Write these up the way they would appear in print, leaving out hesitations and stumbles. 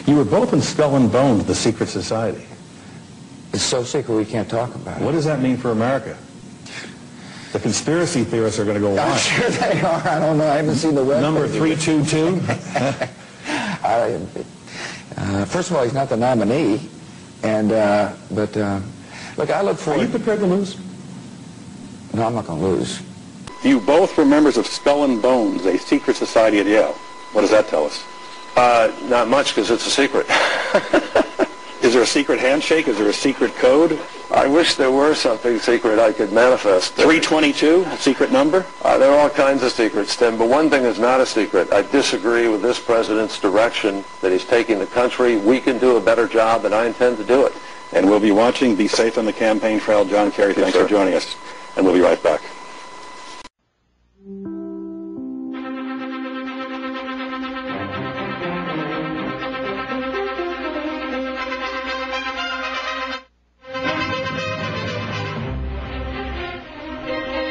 You were both in Skull and Bones, the secret society. It's so secret we can't talk about it. What does that mean for America? The conspiracy theorists are going to go I'm on. sure they are. I don't know. I haven't seen the web. Number 322? First of all, he's not the nominee. And, look, I look forward... Are you prepared to lose? No, I'm not going to lose. You both were members of Skull and Bones, a secret society at Yale. What does that tell us? Not much, because it's a secret. Is there a secret handshake? Is there a secret code? I wish there were something secret I could manifest. 322, a secret number? There are all kinds of secrets, Tim, but one thing is not a secret. I disagree with this president's direction that he's taking the country. We can do a better job, and I intend to do it. And we'll be watching. Be safe on the campaign trail. John Kerry, Yes, thanks sir. for joining us. And we'll be right back.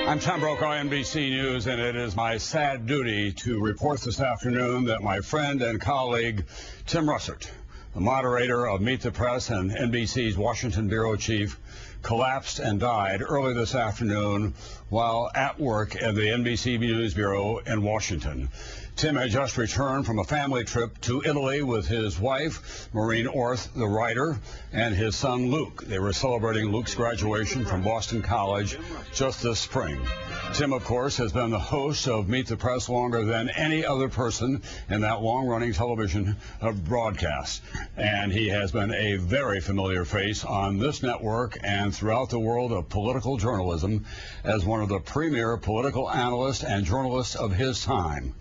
I'm Tom Brokaw, NBC News, and it is my sad duty to report this afternoon that my friend and colleague, Tim Russert, the moderator of Meet the Press and NBC's Washington bureau chief, collapsed and died early this afternoon while at work at the NBC News Bureau in Washington. Tim had just returned from a family trip to Italy with his wife, Maureen Orth, the writer, and his son, Luke. They were celebrating Luke's graduation from Boston College just this spring. Tim, of course, has been the host of Meet the Press longer than any other person in that long-running television broadcast. And he has been a very familiar face on this network and throughout the world of political journalism as one of the premier political analysts and journalists of his time.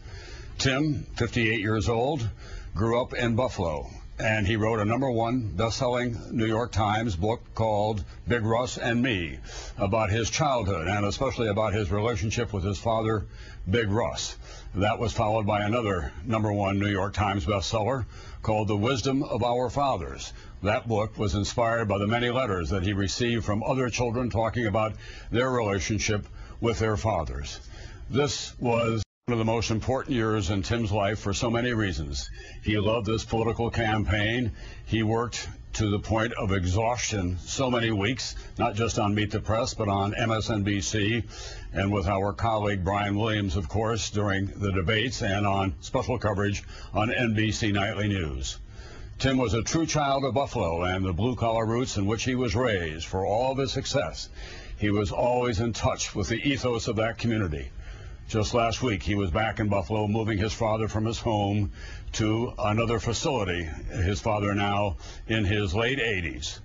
Tim, 58 years old, grew up in Buffalo, and he wrote a #1 best-selling New York Times book called Big Russ and Me about his childhood and especially about his relationship with his father, Big Russ. That was followed by another #1 New York Times bestseller called The Wisdom of Our Fathers. That book was inspired by the many letters that he received from other children talking about their relationship with their fathers. This was one of the most important years in Tim's life for so many reasons. He loved this political campaign. He worked to the point of exhaustion so many weeks, not just on Meet the Press, but on MSNBC and with our colleague Brian Williams, of course, during the debates and on special coverage on NBC Nightly News. Tim was a true child of Buffalo and the blue-collar roots in which he was raised. For all of his success, he was always in touch with the ethos of that community. Just last week, he was back in Buffalo, moving his father from his home to another facility. His father now in his late 80s.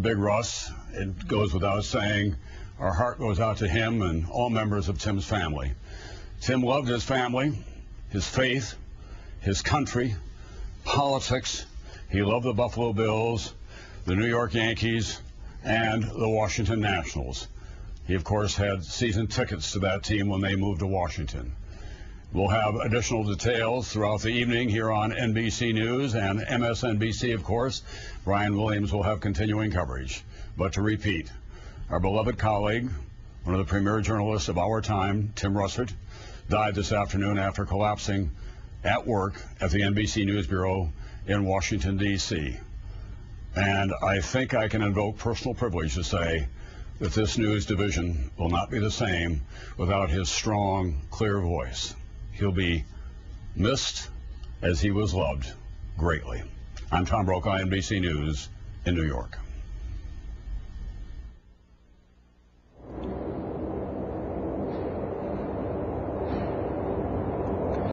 Big Russ, it goes without saying, our heart goes out to him and all members of Tim's family. Tim loved his family, his faith, his country, politics. He loved the Buffalo Bills, the New York Yankees, and the Washington Nationals. He, of course, had season tickets to that team when they moved to Washington. We'll have additional details throughout the evening here on NBC News and MSNBC, of course. Brian Williams will have continuing coverage. But to repeat, our beloved colleague, one of the premier journalists of our time, Tim Russert, died this afternoon after collapsing at work at the NBC News Bureau in Washington, D.C. And I think I can invoke personal privilege to say that this news division will not be the same without his strong, clear voice. He'll be missed as he was loved greatly. I'm Tom Brokaw, NBC News in New York.